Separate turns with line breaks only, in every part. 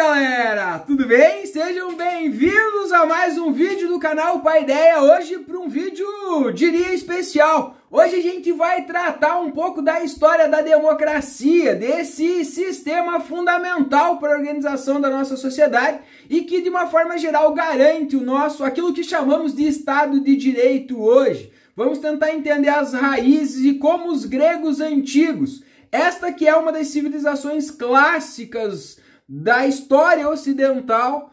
galera, tudo bem? Sejam bem-vindos a mais um vídeo do canal Paideia. Hoje para um vídeo, diria, especial. Hoje a gente vai tratar um pouco da história da democracia, desse sistema fundamental para a organização da nossa sociedade e que de uma forma geral garante aquilo que chamamos de Estado de Direito hoje. Vamos tentar entender as raízes e como os gregos antigos, esta que é uma das civilizações clássicas da história ocidental,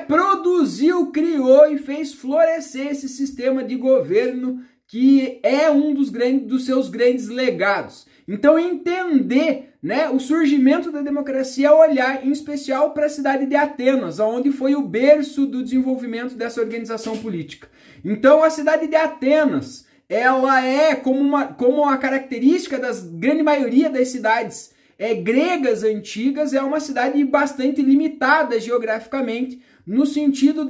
produziu, criou e fez florescer esse sistema de governo que é um dos seus grandes legados. Então entender o surgimento da democracia é olhar em especial para a cidade de Atenas, onde foi o berço do desenvolvimento dessa organização política. Então a cidade de Atenas, ela é como a característica da grande maioria das cidades gregas antigas, é uma cidade bastante limitada geograficamente, no sentido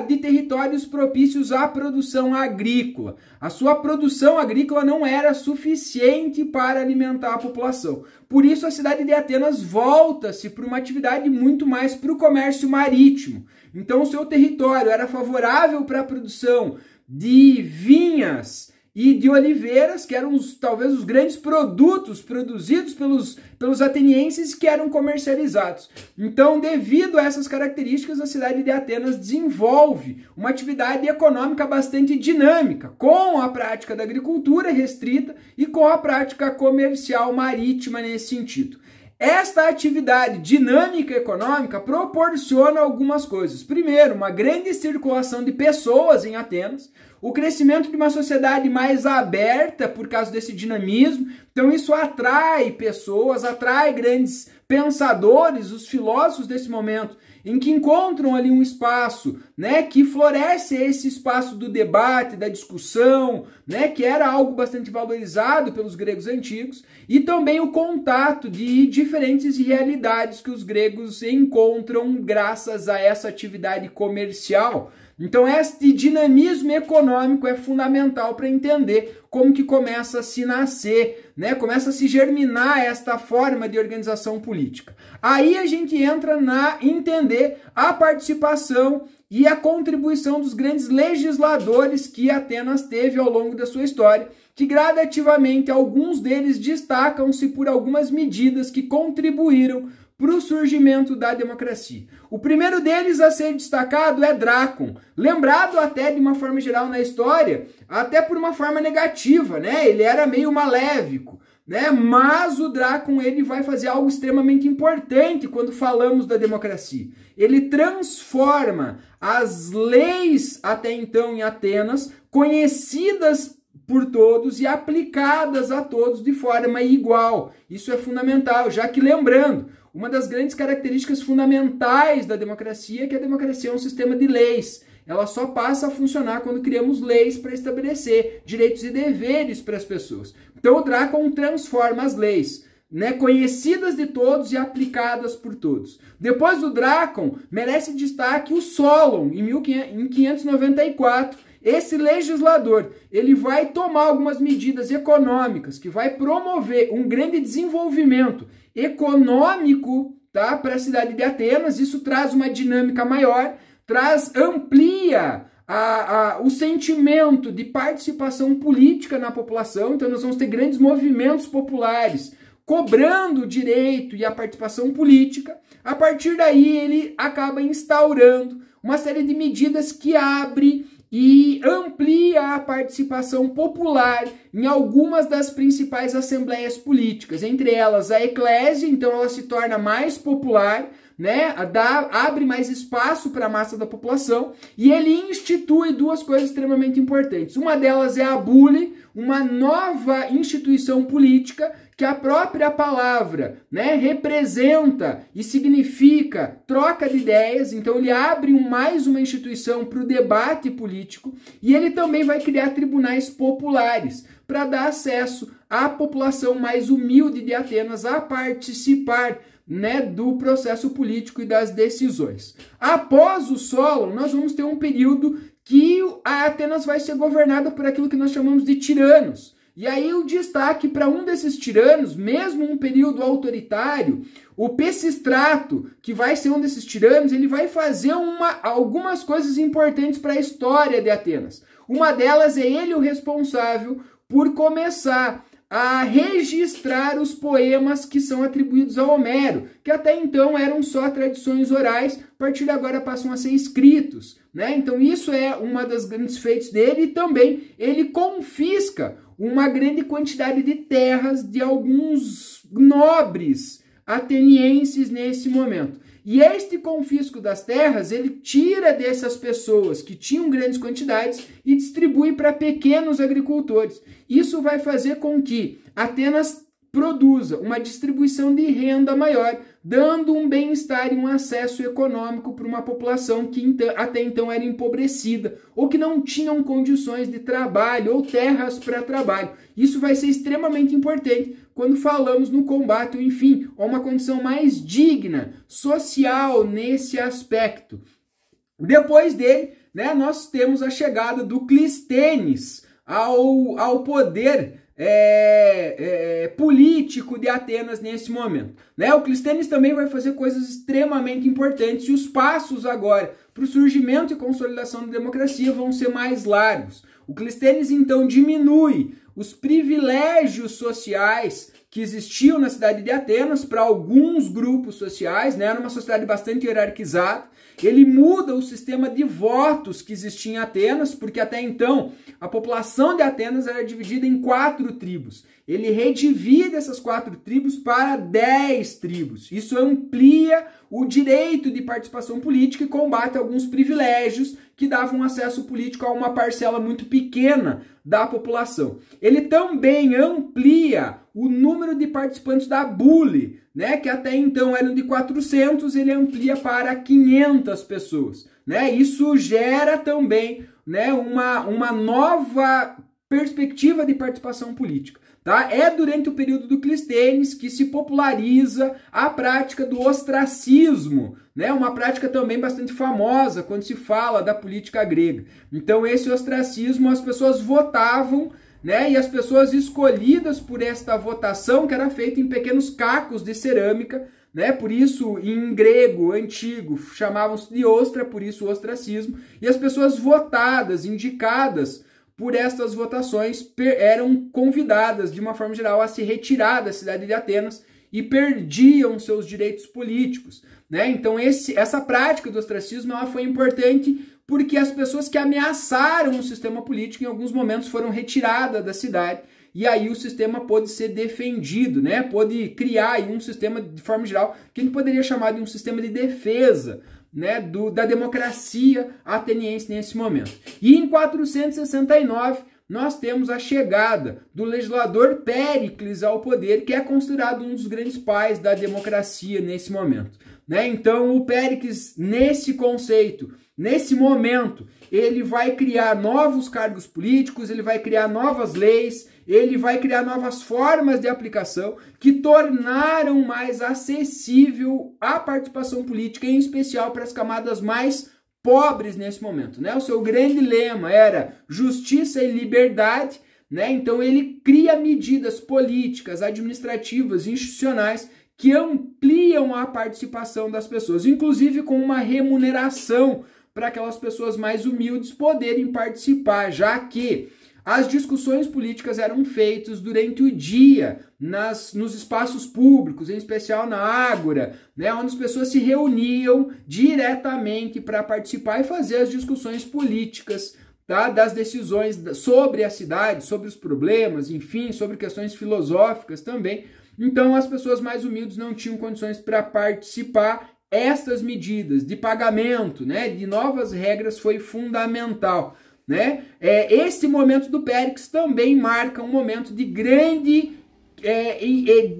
de territórios propícios à produção agrícola. A sua produção agrícola não era suficiente para alimentar a população. Por isso a cidade de Atenas volta-se para uma atividade muito mais para o comércio marítimo. Então o seu território era favorável para a produção de vinhas e de oliveiras, que eram talvez os grandes produtos produzidos pelos atenienses que eram comercializados. Então, devido a essas características, a cidade de Atenas desenvolve uma atividade econômica bastante dinâmica, com a prática da agricultura restrita e com a prática comercial marítima nesse sentido. Esta atividade dinâmica econômica proporciona algumas coisas. Primeiro, uma grande circulação de pessoas em Atenas, o crescimento de uma sociedade mais aberta por causa desse dinamismo. Então isso atrai pessoas, atrai grandes pensadores, os filósofos desse momento, em que encontram ali um espaço, que floresce esse espaço do debate, da discussão, que era algo bastante valorizado pelos gregos antigos, e também o contato de diferentes realidades que os gregos encontram graças a essa atividade comercial. Então este dinamismo econômico é fundamental para entender como que começa a se nascer, começa a se germinar esta forma de organização política. Aí a gente entra entender a participação e a contribuição dos grandes legisladores que Atenas teve ao longo da sua história, que gradativamente alguns deles destacam-se por algumas medidas que contribuíram para o surgimento da democracia. O primeiro deles a ser destacado é Drácon, lembrado até de uma forma geral na história, até por uma forma negativa, ele era meio maléfico, mas o Drácon ele vai fazer algo extremamente importante quando falamos da democracia. Ele transforma as leis até então em Atenas, conhecidas por todos e aplicadas a todos de forma igual. Isso é fundamental, já que, lembrando, uma das grandes características fundamentais da democracia é que a democracia é um sistema de leis. Ela só passa a funcionar quando criamos leis para estabelecer direitos e deveres para as pessoas. Então o Drácon transforma as leis, conhecidas de todos e aplicadas por todos. Depois do Drácon, merece destaque o Solon, em 594. Esse legislador, ele vai tomar algumas medidas econômicas que vai promover um grande desenvolvimento econômico, para a cidade de Atenas. Isso traz uma dinâmica maior, amplia o sentimento de participação política na população. Então nós vamos ter grandes movimentos populares cobrando o direito e a participação política. A partir daí ele acaba instaurando uma série de medidas que abre e amplia a participação popular em algumas das principais assembleias políticas, entre elas a eclésia. Então ela se torna mais popular, abre mais espaço para a massa da população, e ele institui duas coisas extremamente importantes. Uma delas é a bule, uma nova instituição política que a própria palavra representa e significa troca de ideias. Então ele abre mais uma instituição para o debate político, e ele também vai criar tribunais populares para dar acesso à população mais humilde de Atenas a participar do processo político e das decisões. Após o Solon, nós vamos ter um período que a Atenas vai ser governada por aquilo que nós chamamos de tiranos. E aí o destaque para um desses tiranos, mesmo um período autoritário, o Pisístrato, que vai ser um desses tiranos, ele vai fazer algumas coisas importantes para a história de Atenas. Uma delas é ele o responsável por começar a registrar os poemas que são atribuídos a Homero, que até então eram só tradições orais, a partir de agora passam a ser escritos, né? Então isso é uma das grandes feitos dele, e também ele confisca uma grande quantidade de terras de alguns nobres atenienses nesse momento. E este confisco das terras, ele tira dessas pessoas que tinham grandes quantidades e distribui para pequenos agricultores. Isso vai fazer com que Atenas produza uma distribuição de renda maior, dando um bem-estar e um acesso econômico para uma população que até então era empobrecida ou que não tinham condições de trabalho ou terras para trabalho. Isso vai ser extremamente importante quando falamos no combate, ou enfim, a uma condição mais digna, social nesse aspecto. Depois dele, né, nós temos a chegada do Clístenes ao poder político de Atenas nesse momento, né? O Clístenes também vai fazer coisas extremamente importantes, e os passos agora para o surgimento e consolidação da democracia vão ser mais largos. O Clístenes então diminui os privilégios sociais que existiam na cidade de Atenas para alguns grupos sociais, né? Era uma sociedade bastante hierarquizada. Ele muda o sistema de votos que existia em Atenas, porque até então a população de Atenas era dividida em 4 tribos. Ele redivide essas 4 tribos para 10 tribos. Isso amplia o direito de participação política e combate alguns privilégios que davam acesso político a uma parcela muito pequena da população. Ele também amplia o número de participantes da bule, né, que até então eram de 400, ele amplia para 500 pessoas, né? Isso gera também, né, uma nova perspectiva de participação política. Tá? É durante o período do Clístenes que se populariza a prática do ostracismo, né? Uma prática também bastante famosa quando se fala da política grega. Então esse ostracismo, as pessoas votavam, né? E as pessoas escolhidas por esta votação, que era feita em pequenos cacos de cerâmica, né? Por isso em grego antigo chamavam-se de ostra, por isso o ostracismo, e as pessoas votadas, indicadas por estas votações, eram convidadas, de uma forma geral, a se retirar da cidade de Atenas e perdiam seus direitos políticos, né? Então essa prática do ostracismo ela foi importante porque as pessoas que ameaçaram o sistema político em alguns momentos foram retiradas da cidade, e aí o sistema pôde ser defendido, né? Pôde criar aí um sistema, de forma geral, que a gente poderia chamar de um sistema de defesa, né, da democracia ateniense nesse momento. E em 469 nós temos a chegada do legislador Péricles ao poder, que é considerado um dos grandes pais da democracia nesse momento, né? Então o Péricles, nesse conceito, nesse momento, ele vai criar novos cargos políticos, ele vai criar novas leis, ele vai criar novas formas de aplicação que tornaram mais acessível a participação política, em especial para as camadas mais pobres nesse momento, né? O seu grande lema era justiça e liberdade, né? Então ele cria medidas políticas, administrativas, institucionais que ampliam a participação das pessoas, inclusive com uma remuneração para aquelas pessoas mais humildes poderem participar, já que as discussões políticas eram feitas durante o dia, nos espaços públicos, em especial na Ágora, né, onde as pessoas se reuniam diretamente para participar e fazer as discussões políticas, tá, das decisões sobre a cidade, sobre os problemas, enfim, sobre questões filosóficas também. Então as pessoas mais humildes não tinham condições para participar. Estas medidas de pagamento, né, de novas regras foi fundamental, né? Esse momento do Péricles também marca um momento de grande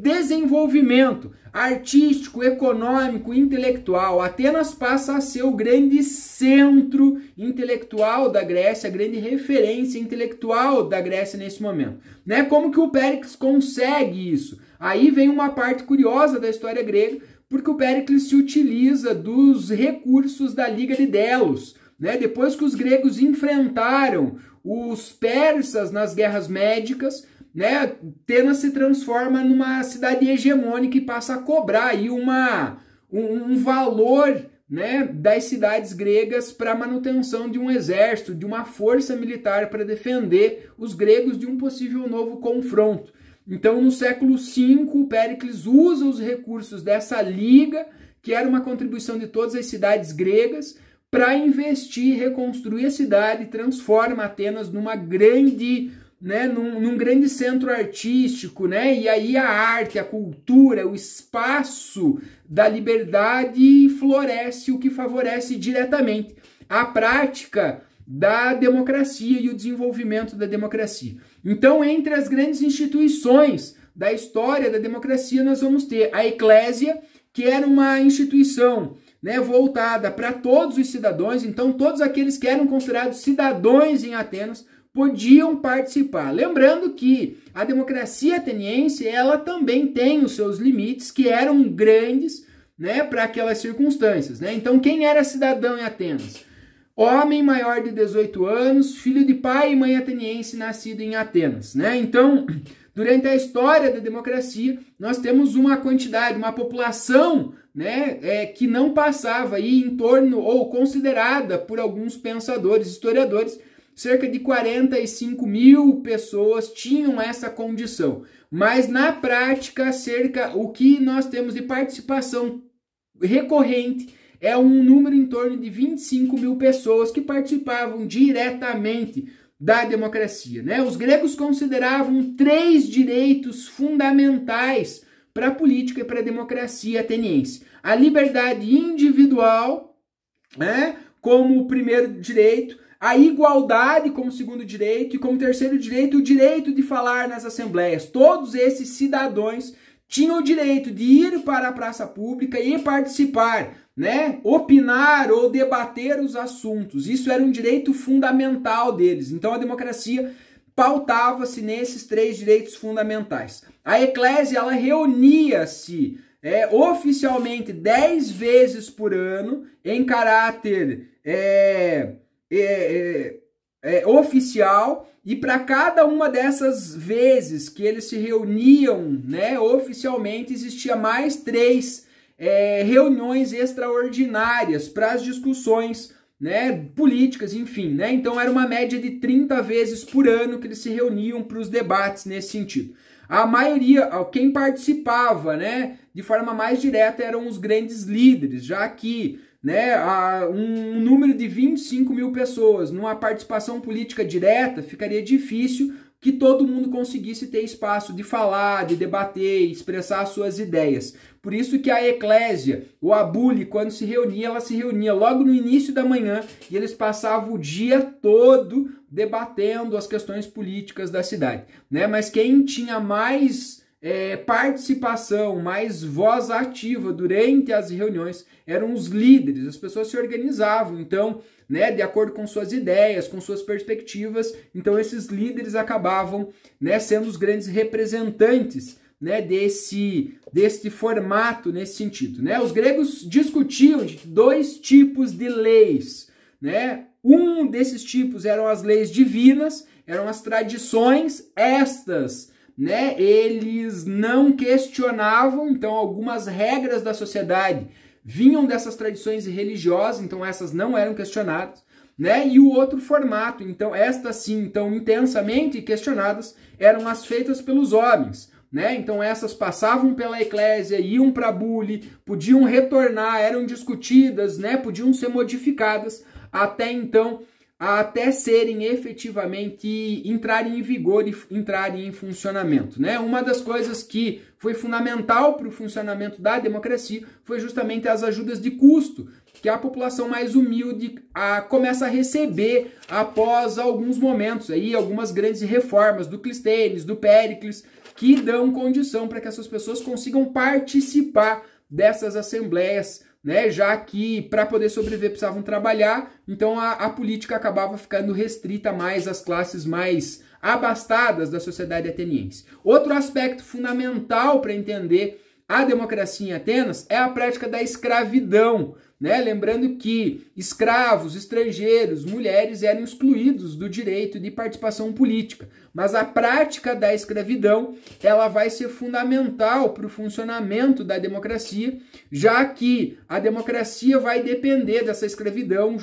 desenvolvimento artístico, econômico, intelectual. Atenas passa a ser o grande centro intelectual da Grécia, a grande referência intelectual da Grécia nesse momento, né? Como que o Péricles consegue isso? Aí vem uma parte curiosa da história grega, porque o Péricles se utiliza dos recursos da Liga de Delos, né? Depois que os gregos enfrentaram os persas nas guerras médicas, né, Atenas se transforma numa cidade hegemônica e passa a cobrar aí um valor, né, das cidades gregas para a manutenção de um exército, de uma força militar para defender os gregos de um possível novo confronto. Então, no século V, Péricles usa os recursos dessa liga, que era uma contribuição de todas as cidades gregas, para investir, reconstruir a cidade, transforma Atenas numa grande, né, num grande centro artístico, né? E aí a arte, a cultura, o espaço da liberdade floresce, o que favorece diretamente a prática da democracia e o desenvolvimento da democracia. Então, entre as grandes instituições da história da democracia, nós vamos ter a Eclésia, que era uma instituição, né, voltada para todos os cidadãos. Então, todos aqueles que eram considerados cidadãos em Atenas podiam participar. Lembrando que a democracia ateniense, ela também tem os seus limites, que eram grandes, né, para aquelas circunstâncias, né? Então, quem era cidadão em Atenas? Homem maior de 18 anos, filho de pai e mãe ateniense, nascido em Atenas, né? Então, durante a história da democracia, nós temos uma quantidade, uma população, né, que não passava aí em torno, ou considerada por alguns pensadores, historiadores, cerca de 45 mil pessoas tinham essa condição. Mas na prática, o que nós temos de participação recorrente é um número em torno de 25 mil pessoas que participavam diretamente da democracia, né? Os gregos consideravam 3 direitos fundamentais para a política e para a democracia ateniense. A liberdade individual, né, como o primeiro direito, a igualdade como segundo direito e como terceiro direito, o direito de falar nas assembleias. Todos esses cidadãos tinham o direito de ir para a praça pública e participar, né, opinar ou debater os assuntos. Isso era um direito fundamental deles. Então a democracia pautava-se nesses 3 direitos fundamentais. A Eclésia, ela reunia-se oficialmente 10 vezes por ano em caráter oficial, e para cada uma dessas vezes que eles se reuniam, né, oficialmente, existia mais 3 reuniões extraordinárias para as discussões, né, políticas, enfim, né? Então era uma média de 30 vezes por ano que eles se reuniam para os debates nesse sentido. A maioria, quem participava, né, de forma mais direta eram os grandes líderes, já que, né, um número de 25 mil pessoas numa participação política direta ficaria difícil que todo mundo conseguisse ter espaço de falar, de debater, expressar suas ideias. Por isso que a Eclésia, o Abule, quando se reunia, ela se reunia logo no início da manhã e eles passavam o dia todo debatendo as questões políticas da cidade, né? Mas quem tinha mais participação, mais voz ativa durante as reuniões eram os líderes. As pessoas se organizavam, então, né, de acordo com suas ideias, com suas perspectivas. Então esses líderes acabavam, né, sendo os grandes representantes, né, desse formato nesse sentido, né? Os gregos discutiam de 2 tipos de leis, né? Um desses tipos eram as leis divinas, eram as tradições. Estas, né, eles não questionavam. Então algumas regras da sociedade vinham dessas tradições religiosas, então essas não eram questionadas, né? E o outro formato, então estas sim, então intensamente questionadas, eram as feitas pelos homens, né? Então essas passavam pela Eclésia, iam para a Bule, podiam retornar, eram discutidas, né? Podiam ser modificadas até serem efetivamente entrarem em vigor e entrarem em funcionamento, né? Uma das coisas que foi fundamental para o funcionamento da democracia foi justamente as ajudas de custo, que a população mais humilde começa a receber após alguns momentos, aí, algumas grandes reformas do Clístenes, do Péricles, que dão condição para que essas pessoas consigam participar dessas assembleias, né? Já que para poder sobreviver precisavam trabalhar, então a política acabava ficando restrita mais às classes mais abastadas da sociedade ateniense. Outro aspecto fundamental para entender a democracia em Atenas é a prática da escravidão, né? Lembrando que escravos, estrangeiros, mulheres eram excluídos do direito de participação política. Mas a prática da escravidão, ela vai ser fundamental para o funcionamento da democracia, já que a democracia vai depender dessa escravidão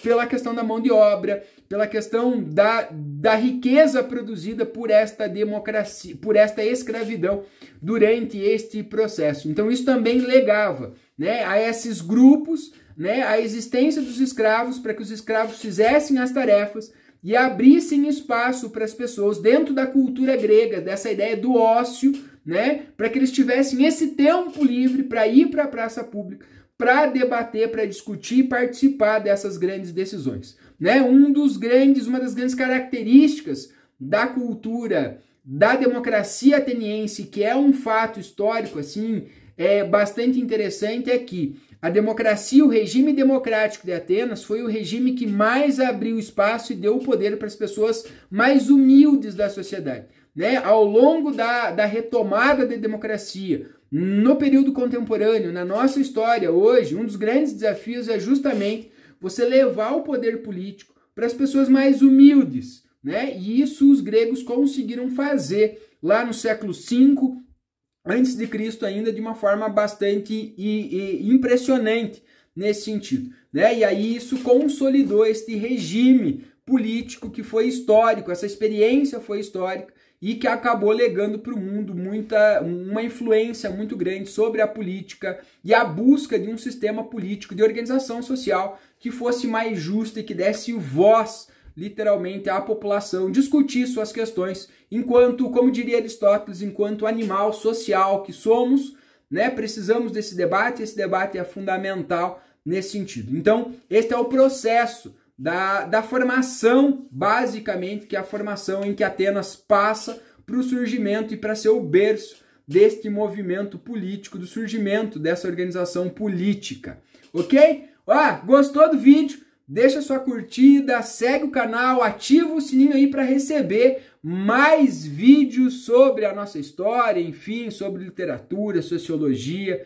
pela questão da mão de obra, pela questão da riqueza produzida por esta democracia, por esta escravidão durante este processo. Então isso também legava, né, a esses grupos, né, a existência dos escravos, para que os escravos fizessem as tarefas e abrissem espaço para as pessoas dentro da cultura grega, dessa ideia do ócio, né, para que eles tivessem esse tempo livre para ir para a praça pública, para debater, para discutir e participar dessas grandes decisões, né? Uma das grandes características da cultura da democracia ateniense, que é um fato histórico assim, bastante interessante, é que a democracia, o regime democrático de Atenas, foi o regime que mais abriu espaço e deu poder para as pessoas mais humildes da sociedade, né? Ao longo da retomada da democracia, no período contemporâneo, na nossa história hoje, um dos grandes desafios é justamente você levar o poder político para as pessoas mais humildes, né? E isso os gregos conseguiram fazer lá no século V antes de Cristo ainda, de uma forma bastante impressionante nesse sentido, né? E aí isso consolidou este regime político que foi histórico, essa experiência foi histórica e que acabou legando para o mundo uma influência muito grande sobre a política e a busca de um sistema político de organização social que fosse mais justo e que desse voz, literalmente, à população, discutir suas questões, enquanto, como diria Aristóteles, enquanto animal social que somos, né, precisamos desse debate, esse debate é fundamental nesse sentido. Então, este é o processo da formação, basicamente, que é a formação em que Atenas passa para o surgimento e para ser o berço deste movimento político, do surgimento dessa organização política, ok? Gostou do vídeo? Deixa sua curtida, segue o canal, ativa o sininho aí para receber mais vídeos sobre a nossa história, enfim, sobre literatura, sociologia,